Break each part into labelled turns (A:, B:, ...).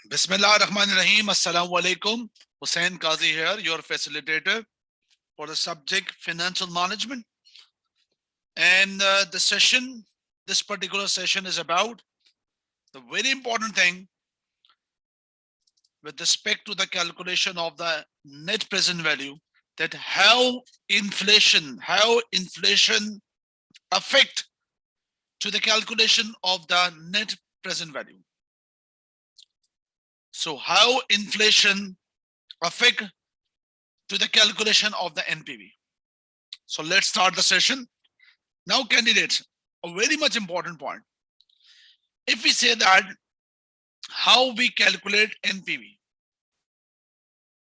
A: Bismillah ar-Rahman ar-Rahim. Assalamu alaikum. Hussain Qazi here, your facilitator for the subject financial management. And this particular session is about the very important thing with respect to the calculation of the net present value, that how inflation affect to the calculation of the net present value. So how inflation affect to the calculation of the NPV. So let's start the session. Now, candidates, a very much important point. If we say that how we calculate NPV,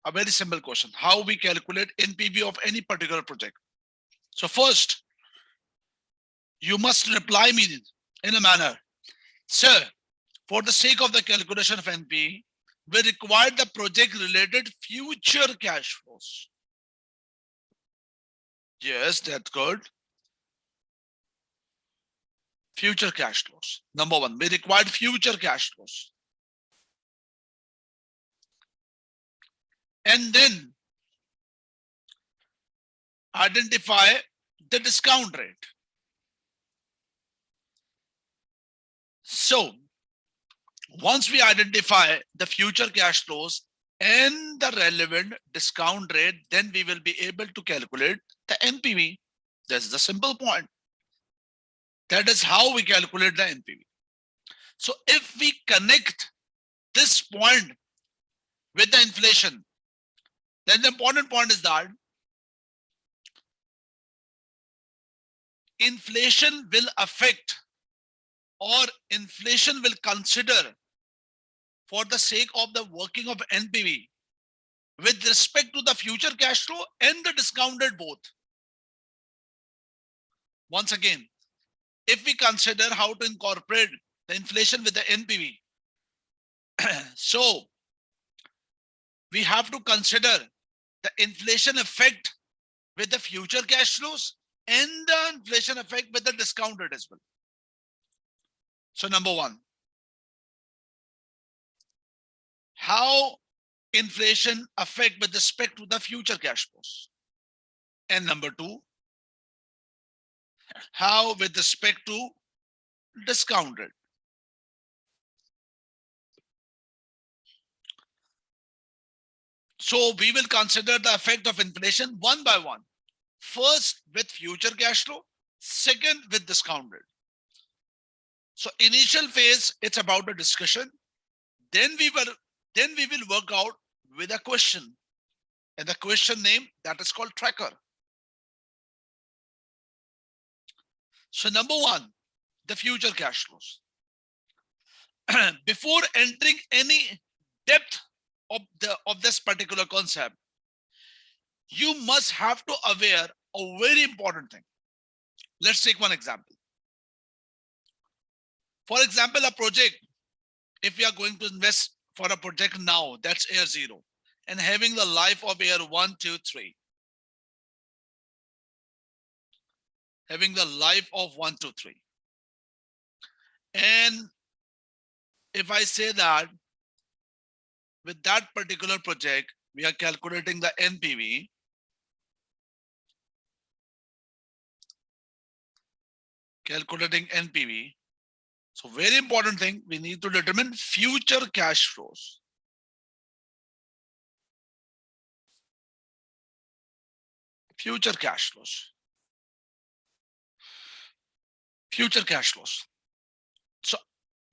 A: a very simple question, how we calculate NPV of any particular project. So first, you must reply me in a manner, sir, for the sake of the calculation of NPV, we require the project related future cash flows. Yes, that's good. Future cash flows. Number one, we required future cash flows. And then identify the discount rate. So once we identify the future cash flows and the relevant discount rate, then we will be able to calculate the NPV. That's the simple point. That is how we calculate the NPV. So if we connect this point with the inflation, then the important point is that inflation will affect, or inflation will consider, for the sake of the working of NPV with respect to the future cash flow and the discounted both. Once again, if we consider how to incorporate the inflation with the NPV, so we have to consider the inflation effect with the future cash flows and the inflation effect with the discounted as well. So number one, how inflation affect with respect to the future cash flows. And number two, how with respect to discounted. So we will consider the effect of inflation one by one. First with future cash flow, second with discounted. So initial phase, it's about a discussion. Then we will work out with a question, and the question name that is called tracker. So number one, the future cash flows. Before entering any depth of this particular concept, you must have to aware a very important thing. Let's take one example. For example, a project, if we are going to invest for a project now, that's year 0, and having the life of year 1, 2, 3. Having the life of 1, 2, 3. And if I say that with that particular project, we are calculating the NPV. Calculating NPV. So very important thing, we need to determine future cash flows. Future cash flows. Future cash flows. So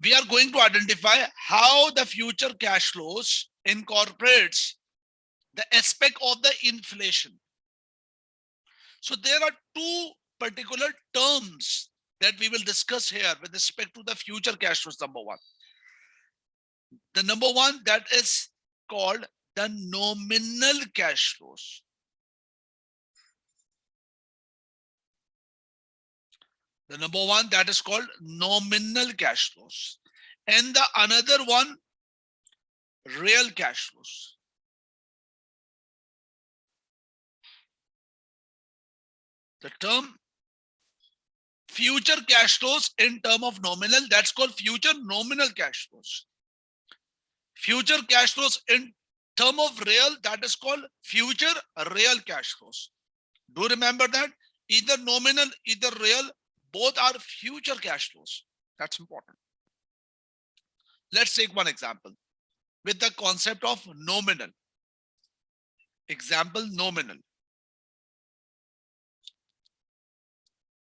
A: we are going to identify how the future cash flows incorporates the aspect of the inflation. So there are two particular terms that we will discuss here with respect to the future cash flows. Number one. The number one, that is called the nominal cash flows. The number one, that is called nominal cash flows. And the another one, real cash flows. The term future cash flows in term of nominal, that's called future nominal cash flows. Future cash flows in term of real, that is called future real cash flows. Do remember that? Either nominal, either real, both are future cash flows. That's important. Let's take one example with the concept of nominal. Example, nominal.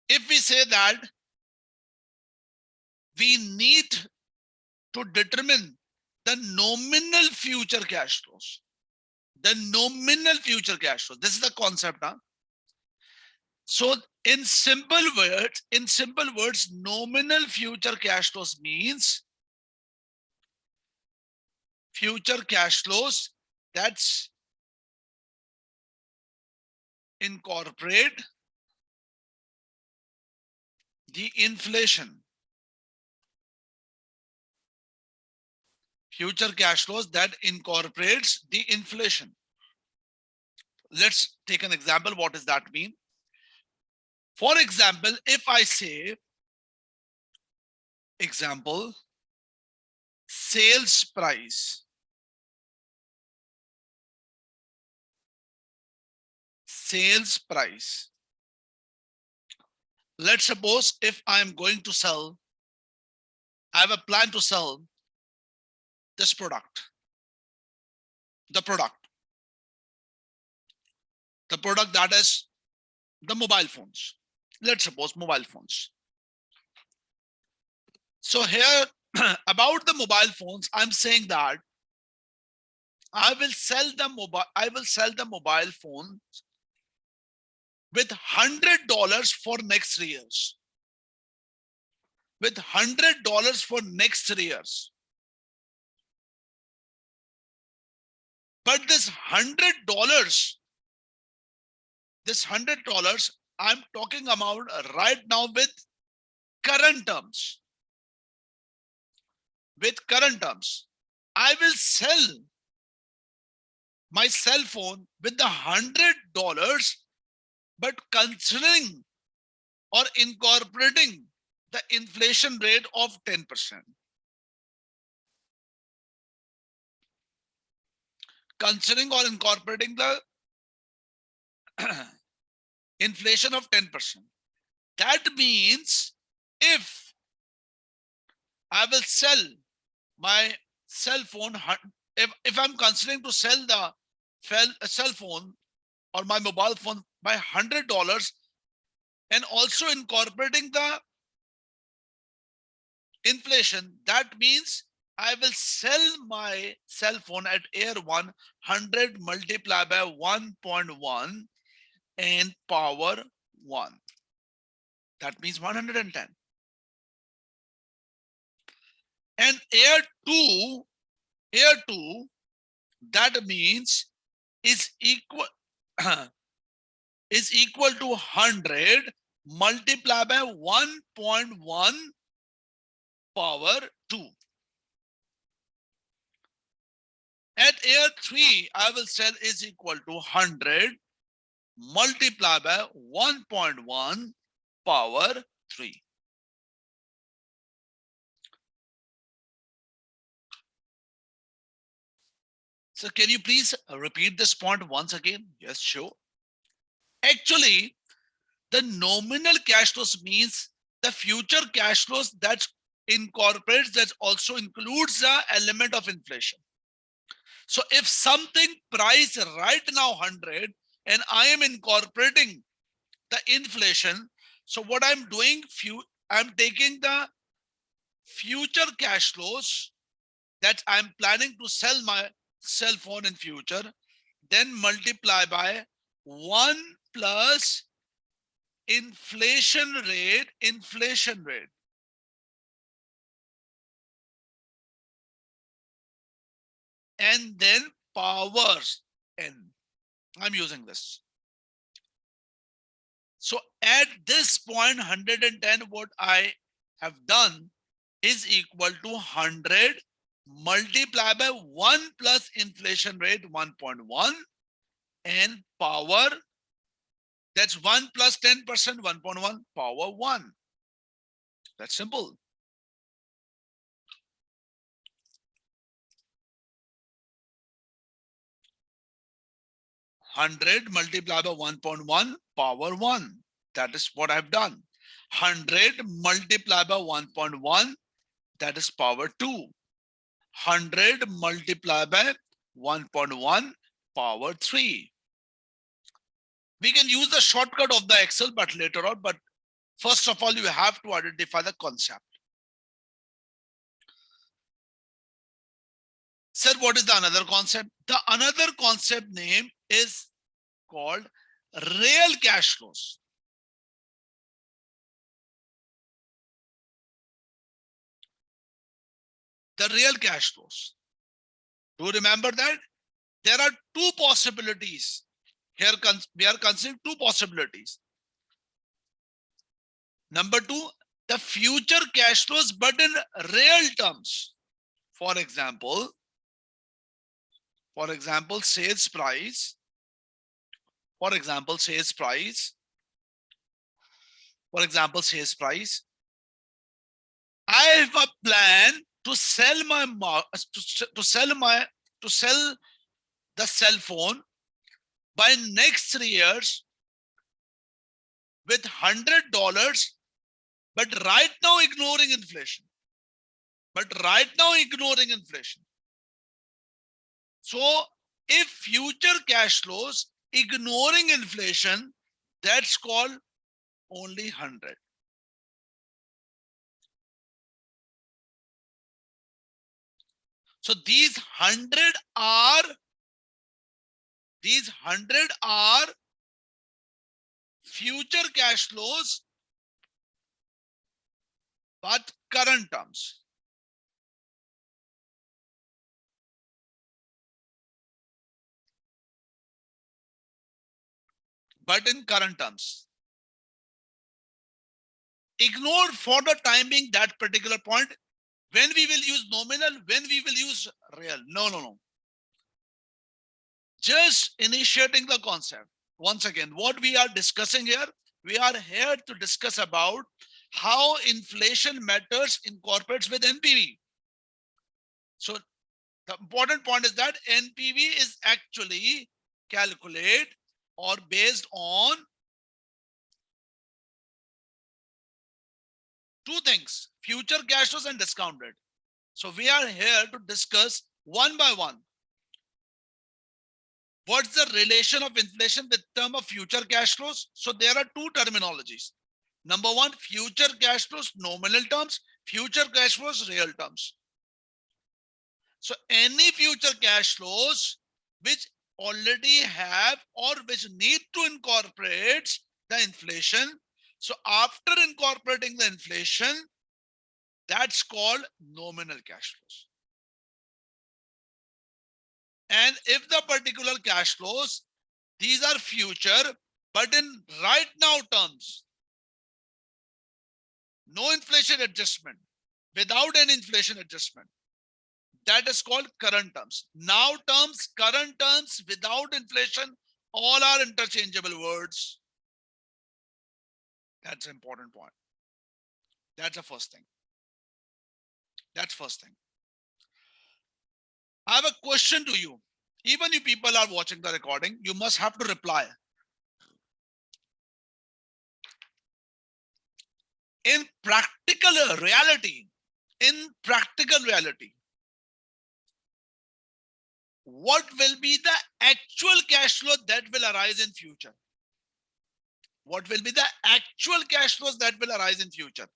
A: If we say that we need to determine the nominal future cash flows, the nominal future cash flows, this is the concept. Huh? So in simple words, nominal future cash flows means future cash flows that's incorporate the inflation. Future cash flows that incorporates the inflation. Let's take an example. What does that mean? For example, if I say, example, sales price. Sales price. Let's suppose if I'm going to sell, I have a plan to sell this product. The product that is the mobile phones. Let's suppose mobile phones. So here about the mobile phones, I'm saying that I will sell the mobile phone with $100 for next 3 years. With $100 for next 3 years. But this $100 I'm talking about right now with current terms. With current terms, I will sell my cell phone with the $100, but considering or incorporating the inflation rate of 10%. Considering or incorporating the inflation of 10%. That means if I will sell my cell phone, if I'm considering to sell the cell phone or my mobile phone by $100 and also incorporating the inflation, that means I will sell my cell phone at year 100 multiplied by 1.1 and power 1. That means 110. And year 2, that means is equal to 100 multiplied by 1.1 power 2. At year 3, I will sell is equal to 100 multiplied by 1.1 power 3. So can you please repeat this point once again? Yes, sure. Actually, the nominal cash flows means the future cash flows that incorporates, that also includes the element of inflation. So if something price right now 100 and I am incorporating the inflation, so what I'm doing, I'm taking the future cash flows that I'm planning to sell my cell phone in future, then multiply by 1 plus inflation rate, and then powers n. I'm using this. So at this point, 110, what I have done is equal to 100 multiplied by 1 plus inflation rate 1.1 and power, that's 1 plus 10%, 1.1 power 1. That's simple. 100 multiplied by 1.1 power 1. That is what I've done. 100 multiplied by 1.1, that is power 2. 100 multiplied by 1.1 power 3. We can use the shortcut of the Excel, but later on. But first of all, you have to identify the concept. Sir, what is the another concept? The another concept name is called real cash flows. The real cash flows. Do you remember that? There are two possibilities. Here we are considering two possibilities. Number two, the future cash flows, but in real terms. For example, sales price. For example, sales price. For example, sales price. I have a plan to sell the cell phone by next 3 years with $100, but right now ignoring inflation. So if future cash flows ignoring inflation, that's called only 100. So these 100 are future cash flows, but current terms. But in current terms. Ignore for the time being that particular point. When we will use nominal, when we will use real. No. Just initiating the concept. Once again, what we are discussing here, we are here to discuss about how inflation matters incorporates with NPV. So the important point is that NPV is actually calculated or based on two things: future cash flows and discount rate. So we are here to discuss one by one. What's the relation of inflation with term of future cash flows? So there are two terminologies. Number one, future cash flows, nominal terms, future cash flows, real terms. So any future cash flows which already have or which need to incorporate the inflation. So after incorporating the inflation, that's called nominal cash flows. And if the particular cash flows, these are future, but in right now terms, no inflation adjustment, without any inflation adjustment, that is called current terms. Now terms, current terms, without inflation, all are interchangeable words. That's an important point. That's the first thing. I have a question to you. Even if people are watching the recording, you must have to reply. In practical reality, what will be the actual cash flow that will arise in future? What will be the actual cash flows that will arise in future?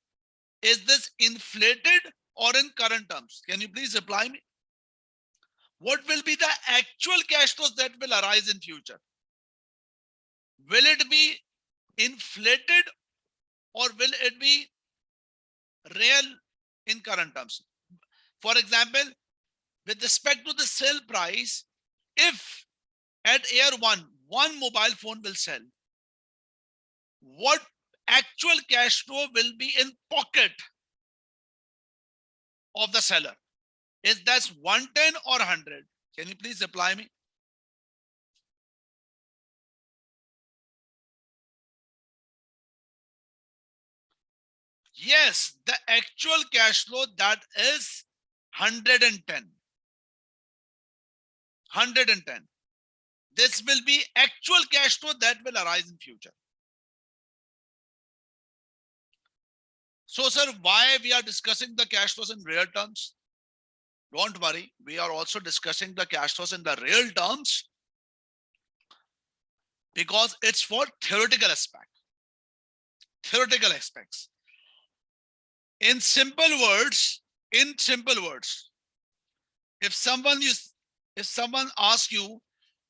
A: Is this inflated or in current terms? Can you please reply me? What will be the actual cash flows that will arise in future? Will it be inflated or will it be real in current terms? For example, with respect to the sale price, if at year one mobile phone will sell, what actual cash flow will be in pocket of the seller? Is that 110 or 100? Can you please reply me? Yes, the actual cash flow, that is 110. This will be actual cash flow that will arise in future. So, sir, why we are discussing the cash flows in real terms? Don't worry, we are also discussing the cash flows in the real terms because it's for theoretical aspects. In simple words, if someone asks you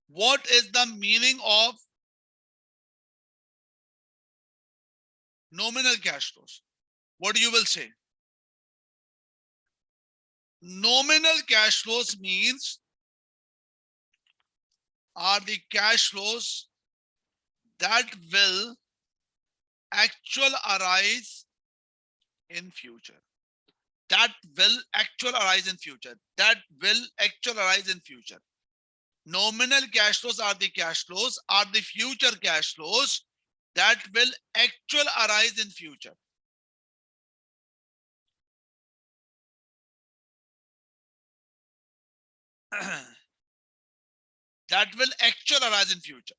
A: what is the meaning of nominal cash flows, what you will say? Nominal cash flows means are the cash flows that will actually arise in future. Nominal cash flows are the future cash flows that will actually arise in future. That will actually arise in future.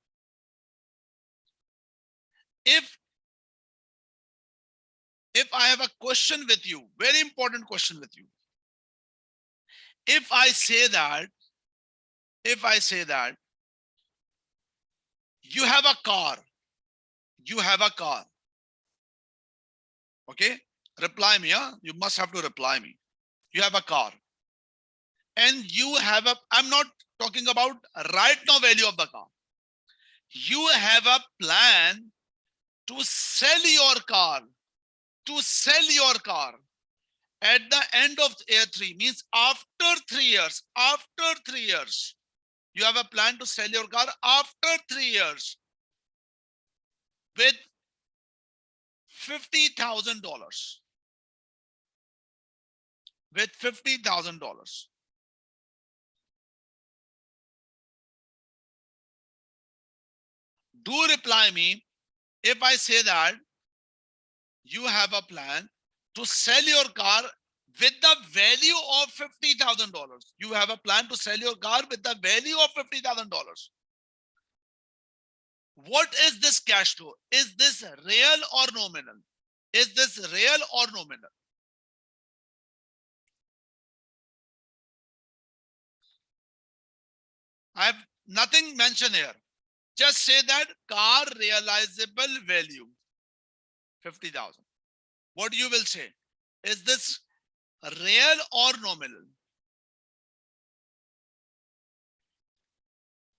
A: If I have a question with you, very important question with you. If I say that you have a car, okay? Reply me, huh? You must have to reply me. You have a car and you have I'm not talking about right now value of the car. You have a plan to sell your car, at the end of year 3, means after 3 years. You have a plan to sell your car after 3 years with $50,000. Do reply me if I say that you have a plan to sell your car with the value of $50,000. You have a plan to sell your car with the value of $50,000. What is this cash flow? Is this real or nominal? I have nothing mentioned here. Just say that car realizable value 50,000. What you will say? Is this real or nominal?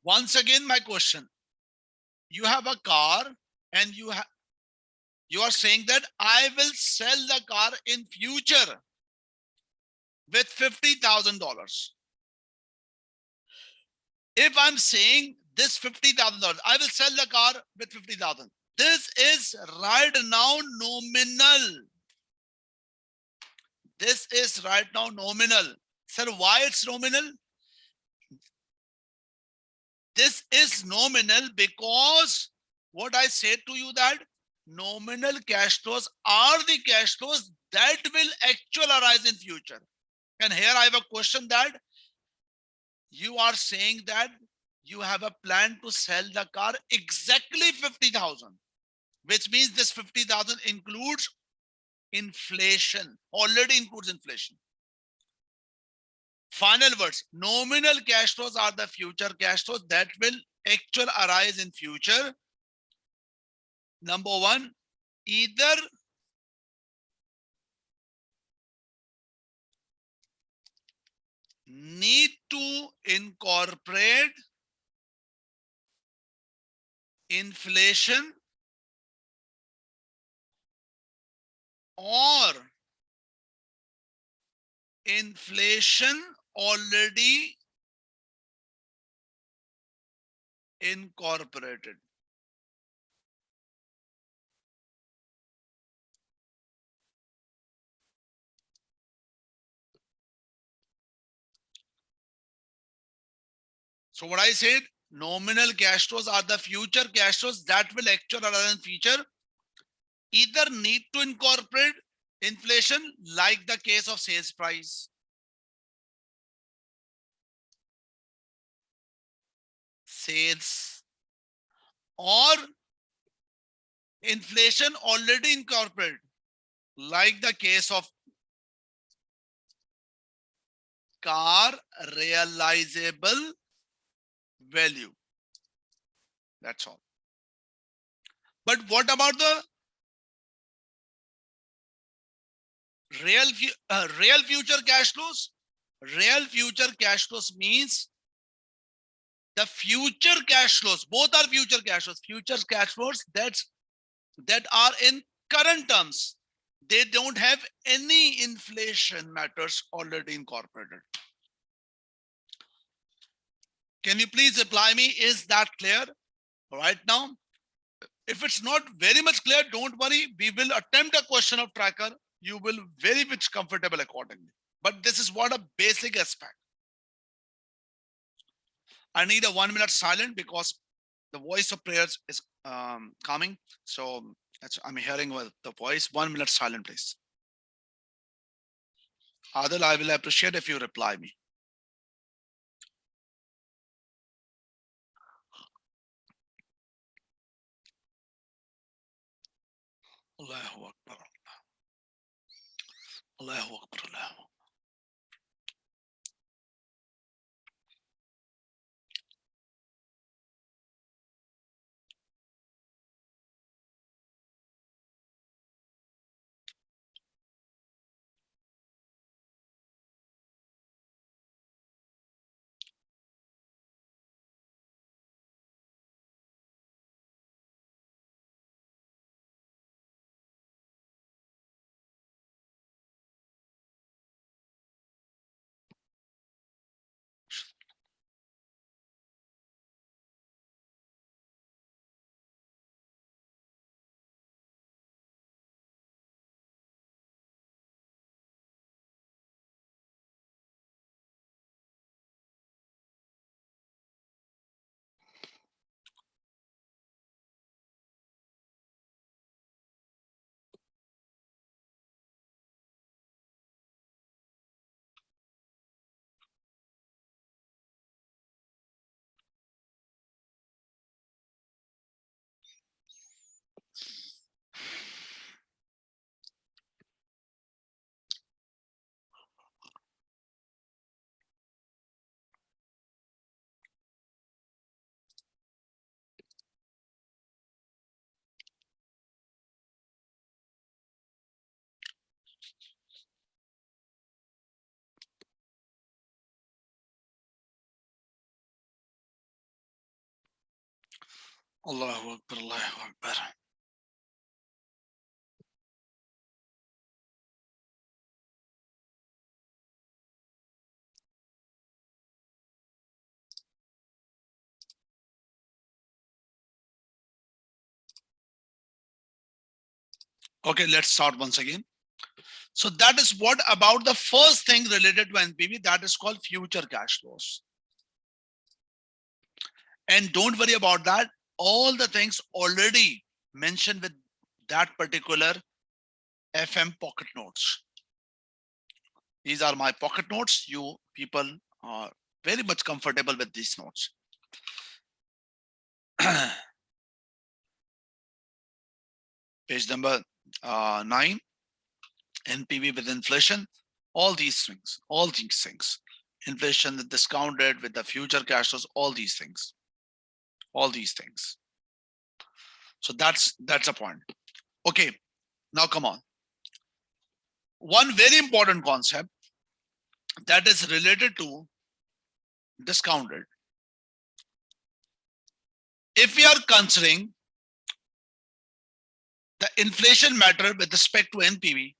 A: Once again, my question. You have a car and you are saying that I will sell the car in future with $50,000. If I'm saying this $50,000, I will sell the car with 50,000. This is right now nominal. Sir, why it's nominal? This is nominal because what I said to you that nominal cash flows are the cash flows that will actually arise in future. And here I have a question that you are saying that you have a plan to sell the car exactly 50,000, which means this 50,000 includes inflation, already includes inflation. Final words, nominal cash flows are the future cash flows that will actually arise in future. Number one, either need to incorporate inflation or inflation already incorporated. So what I said, nominal cash flows are the future cash flows that will actually arise in future. Either need to incorporate inflation, like the case of sales price. sales or inflation already incorporated, like the case of car realizable value. That's all. But what about the real future cash flows? Real future cash flows means the future cash flows, both are future cash flows. Future cash flows that are in current terms. They don't have any inflation matters already incorporated. Can you please reply me? Is that clear right now? If it's not very much clear, don't worry. We will attempt a question of tracker. You will very much comfortable accordingly. But this is what a basic aspect. I need a 1 minute silent because the voice of prayers is coming. So I'm hearing the voice. 1 minute silent, please. Adil, I will appreciate if you reply me. Allahu Akbar. Allahu Akbar. Allahu. Allahu Akbar. Allahu Akbar. Okay, let's start once again. So that is what about the first thing related to NPV, that is called future cash flows. And don't worry about that. All the things already mentioned with that particular FM pocket notes. These are my pocket notes. You people are very much comfortable with these notes. Page number 9, NPV with inflation, all these things, inflation, the discount rate with the future cash flows, all these things. So that's a point. Okay, now come on. One very important concept that is related to discount rate. If we are considering the inflation matter with respect to NPV,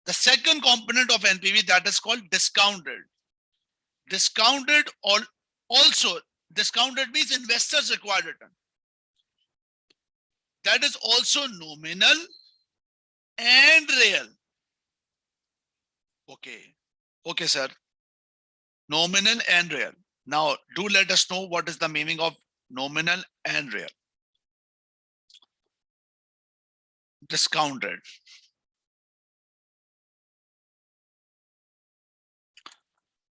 A: the second component of NPV, that is called discount rate. Discount rate also, discount rate means investors required return. That is also nominal and real. Okay, sir. Nominal and real. Now, do let us know what is the meaning of nominal and real. Discount rate.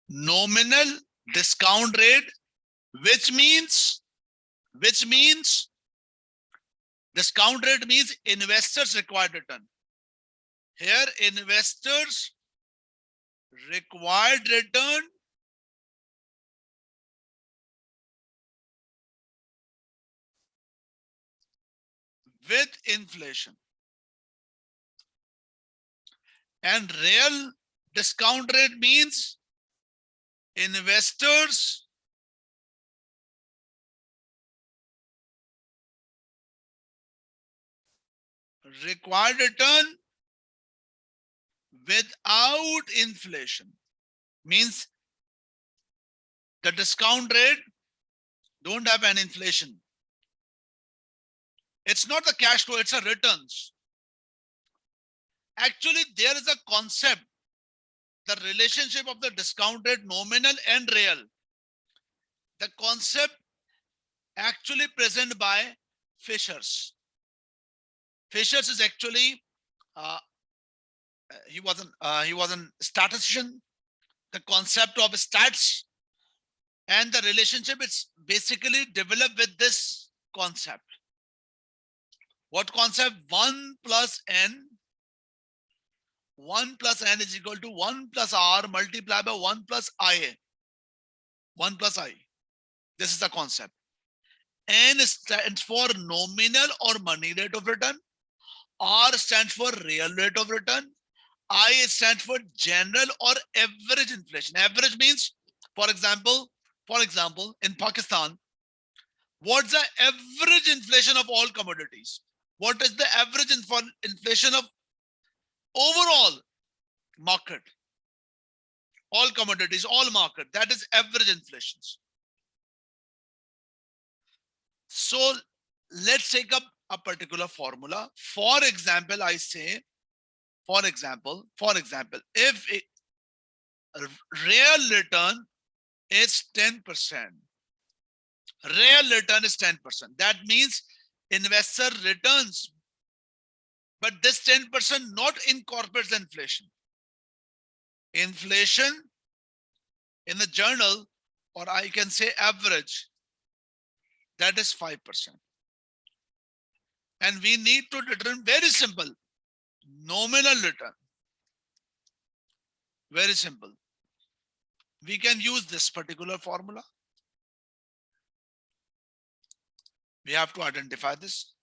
A: Nominal discount rate which means discount rate means investors required return. Here investors required return with inflation, and real discount rate means investors required return without inflation. Means the discount rate don't have an inflation. It's not the cash flow, it's a returns. Actually, there is a concept, the relationship of the discount rate nominal and real. The concept actually present by Fishers. Fishers is actually he was a statistician. The concept of stats and the relationship is basically developed with this concept. What concept? 1 plus n. 1 plus n is equal to 1 plus r multiplied by 1 plus I. 1 plus I. This is the concept. N stands for nominal or money rate of return. R stands for real rate of return. I stands for general or average inflation. Average means, for example, in Pakistan, what's the average inflation of all commodities? What is the average inflation of overall market? All commodities, all market, that is average inflations. So let's take up a particular formula. For example, I say, for example, if real return is 10%, real return is 10%. That means investor returns, but this 10% not incorporates the inflation. Inflation in the journal, or I can say average, that is 5%. And we need to determine, very simple, nominal return. Very simple. We can use this particular formula. We have to identify this.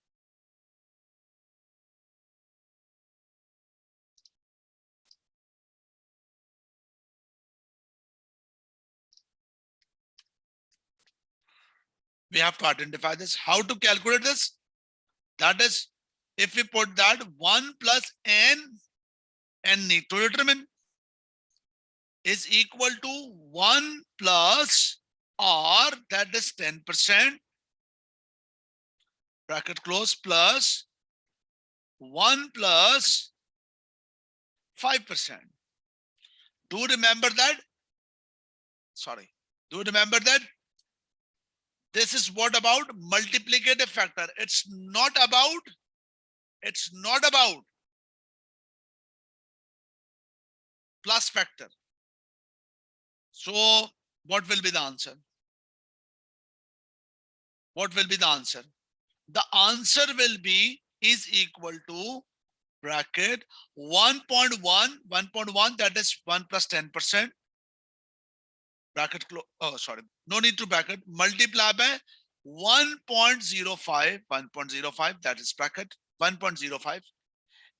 A: We have to identify this. How to calculate this? That is, if we put that 1 plus n need to determine is equal to 1 plus r, that is 10%, bracket close, plus 1 plus 5%. Do remember that? Sorry. Do remember that? This is what about multiplicative factor. It's not about plus factor. So what will be the answer? What will be the answer? The answer will be is equal to bracket 1.1, that is 1 plus 10%. Bracket close. Oh, sorry. No need to bracket. Multiply by 1.05, that is bracket 1.05.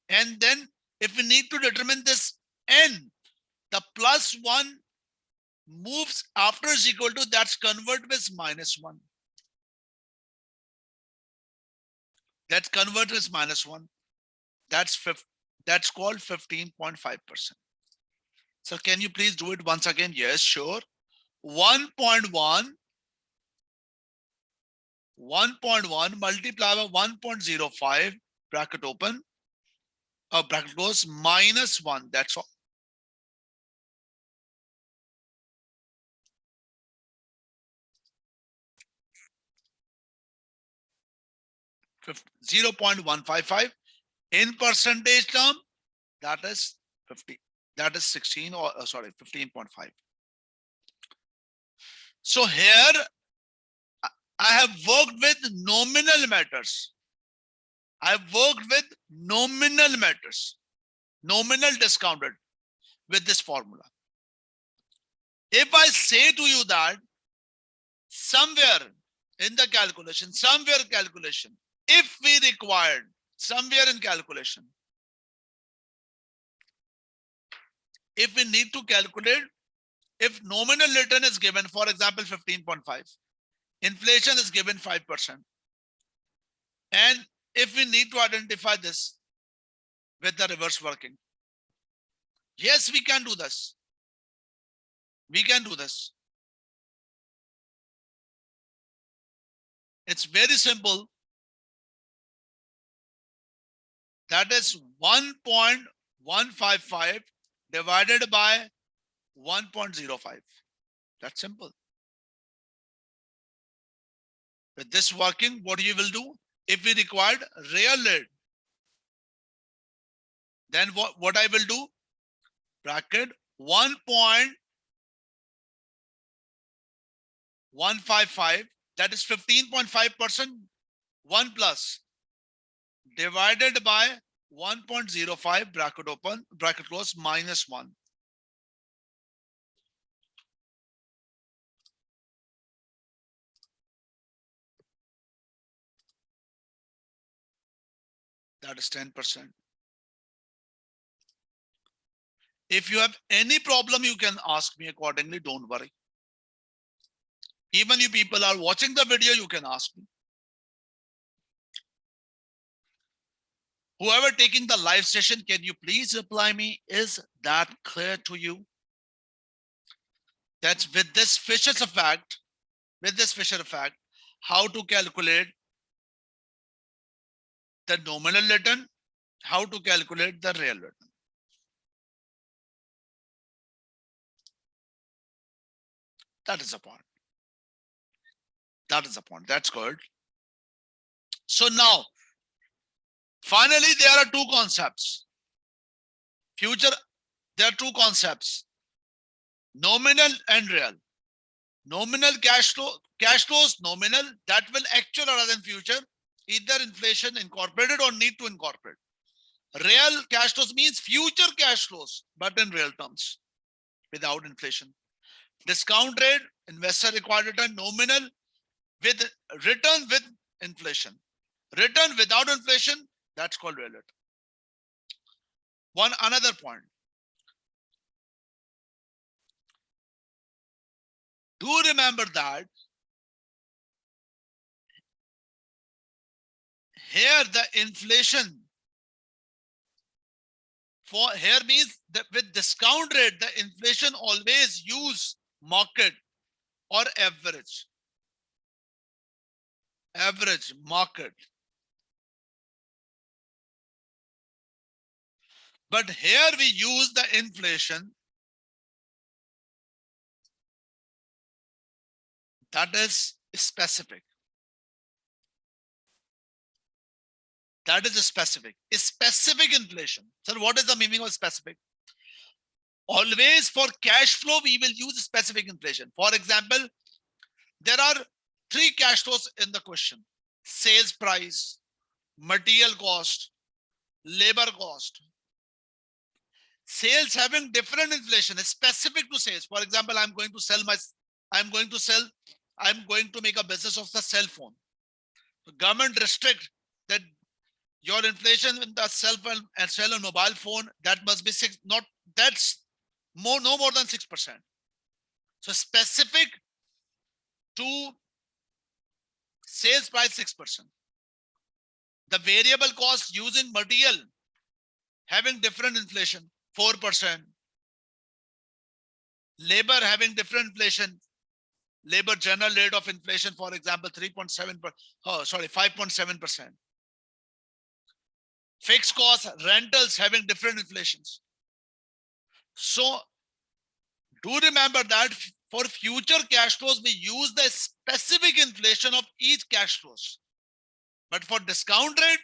A: And then if we need to determine this n, the plus 1 moves after is equal to, that's convert with -1. That's convert with -1. That's called 15.5%. So can you please do it once again? Yes, sure. 1.1 multiplied by 1.05, bracket open, bracket close, -1. That's all. 0.155 in percentage term, that is 50. That is 16 or sorry, 15.5. So here I have worked with nominal matters. I have worked with nominal matters, nominal discounted with this formula. If I say to you that somewhere in the calculation, if we required somewhere in calculation, if we need to calculate, if nominal return is given, for example, 15.5, inflation is given 5%. And if we need to identify this with the reverse working, yes, we can do this. We can do this. It's very simple. That is 1.155 divided by 1.05. That's simple. With this working, what you will do? If we required real rate, then what I will do? Bracket 1.155, that is 15.5%, 1 plus, divided by 1.05, bracket open, bracket close, minus 1. That is 10%. If you have any problem, you can ask me accordingly. Don't worry. Even you people are watching the video, you can ask me. Whoever taking the live session, can you please reply me? Is that clear to you? That's with this Fisher's effect, how to calculate the nominal return, how to calculate the real return. That is the point. That is the point. That's good. So now, finally, there are two concepts. Future, there are two concepts. Nominal and real. Nominal cash flows, nominal, that will actual rather than future, either inflation incorporated or need to incorporate. Real cash flows means future cash flows, but in real terms, without inflation. Discount rate, investor required return, nominal with return with inflation. Return without inflation, that's called real return. Another point. Do remember that here the inflation for here means that with discount rate, the inflation always use market or average. Average market. But here we use the inflation that is specific. That is a specific inflation. So what is the meaning of specific? Always for cash flow, we will use specific inflation. For example, there are three cash flows in the question: sales price, material cost, labor cost. Sales having different inflation is specific to sales. For example, I'm going to make a business of the cell phone. The government restrict that your inflation in the cell phone and sell a mobile phone, that must be no more than 6%. So specific to sales price 6%. The variable cost using material having different inflation 4%. Labor having different inflation. Labor general rate of inflation, for example, 5.7%. Fixed costs, rentals having different inflations. So do remember that for future cash flows, we use the specific inflation of each cash flows. But for discount rate,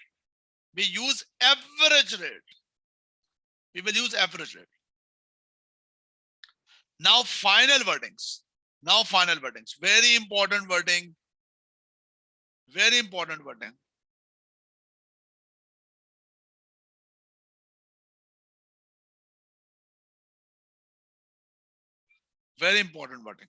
A: we use average rate. We will use average rate. Now final wordings. Very important wording. Very important wording. Very important wording.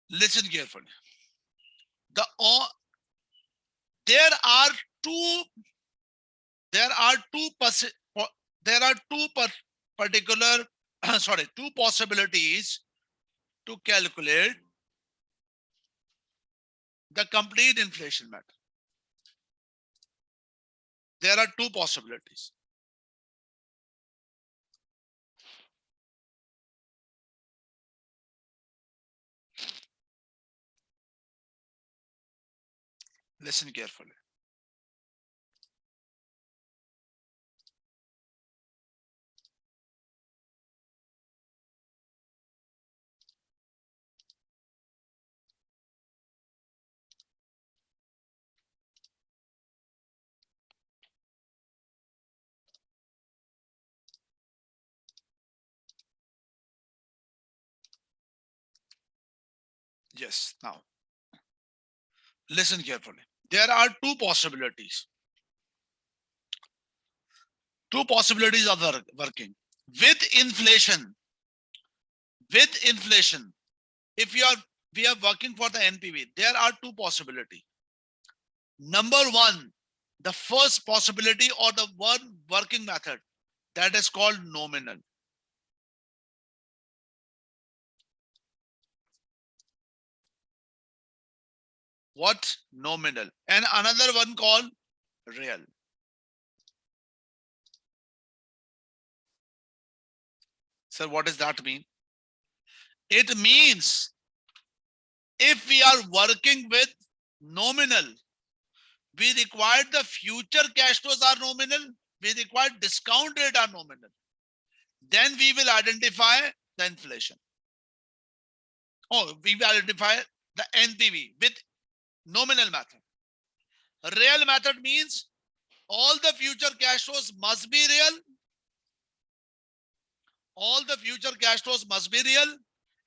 A: Listen carefully. There are two particular sorry, two possibilities to calculate the complete inflation matter. There are two possibilities. Listen carefully. Yes, now listen carefully. There are two possibilities. Two possibilities of working with inflation. With inflation, if we are working for the NPV, there are two possibilities. Number one, the first possibility or the one working method, that is called nominal. What? Nominal. And another one called real. Sir, what does that mean? It means if we are working with nominal, we require the future cash flows are nominal, we require discount rate are nominal. Then we will identify the inflation. Oh, we will identify the NPV with nominal method. Real method means all the future cash flows must be real. All the future cash flows must be real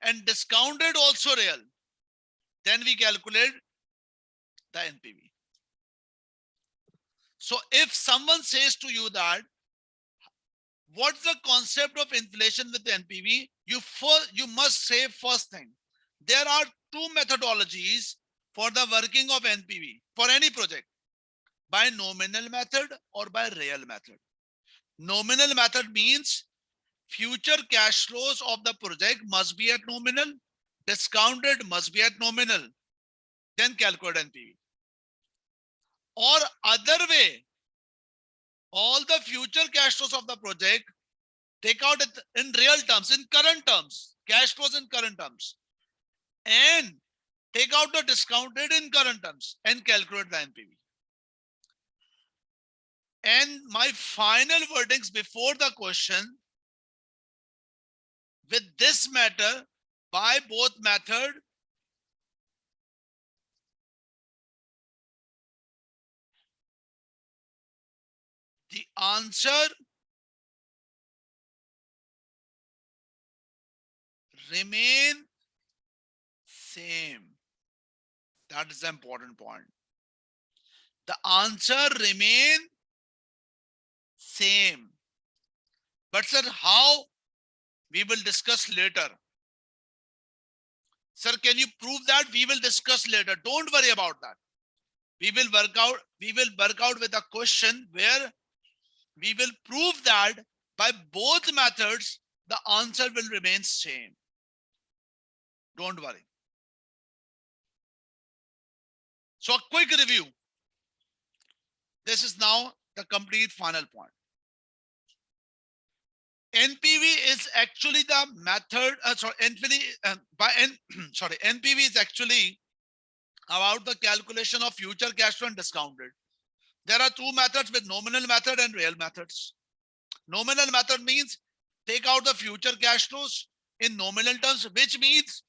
A: and discounted also real. Then we calculate the NPV. So if someone says to you that what's the concept of inflation with the NPV, you must say first thing, there are two methodologies for the working of NPV for any project, by nominal method or by real method. Nominal method means future cash flows of the project must be at nominal, discounted must be at nominal, then calculate NPV. Or other way, all the future cash flows of the project take out it in real terms, in current terms, cash flows in current terms, and take out the discounted in current terms and calculate the NPV. And my final wordings before the question, with this matter, by both method, the answer remain same. That is the important point. The answer remain same. But sir, how? We will discuss later. Sir, can you prove that? We will discuss later. Don't worry about that. We will work out with a question where we will prove that by both methods, the answer will remain same. Don't worry. So a quick review. This is now the complete final point. NPV is actually the method, NPV is actually about the calculation of future cash flow and discounted. There are two methods with nominal method and real methods. Nominal method means take out the future cash flows in nominal terms, which means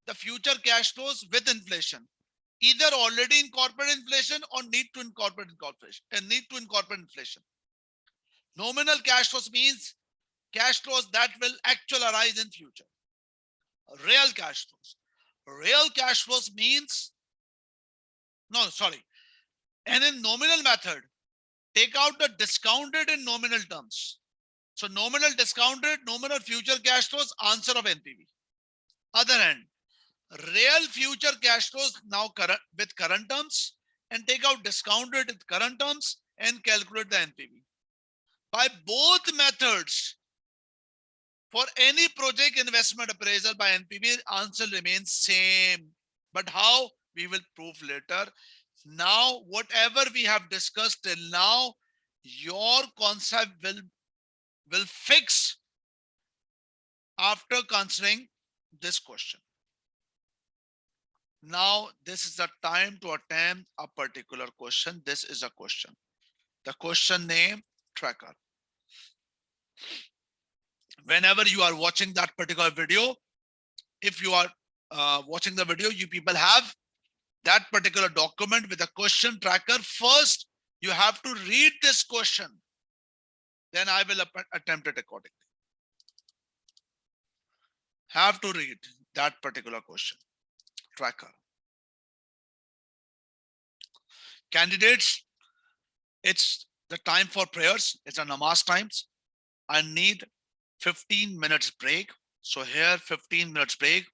A: the future cash flows with inflation. either already incorporate inflation or need to incorporate inflation. Nominal cash flows means cash flows that will actually arise in future. Real cash flows. Real cash flows means, no, sorry. And in nominal method, take out the discounted in nominal terms. So nominal discounted, nominal future cash flows, answer of NPV. Other hand, real future cash flows now current with current terms and take out discounted with current terms and calculate the NPV. By both methods, for any project investment appraisal by NPV, answer remains same. But how? We will prove later. Now, whatever we have discussed till now, your concept will fix after considering this question. Now, this is the time to attempt a particular question. This is a question. The question name, tracker. Whenever you are watching that particular video, if you are watching the video, you people have that particular document with a question tracker. First, you have to read this question. Then I will attempt it accordingly. Have to read that particular question tracker. Candidates, it's the time for prayers. It's a namaz times. I need 15 minutes break. So here 15 minutes break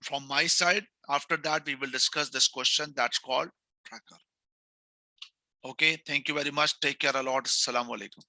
A: from my side. After that, we will discuss this question that's called tracker. Okay, thank you very much. Take care a lot. Assalamu alaikum.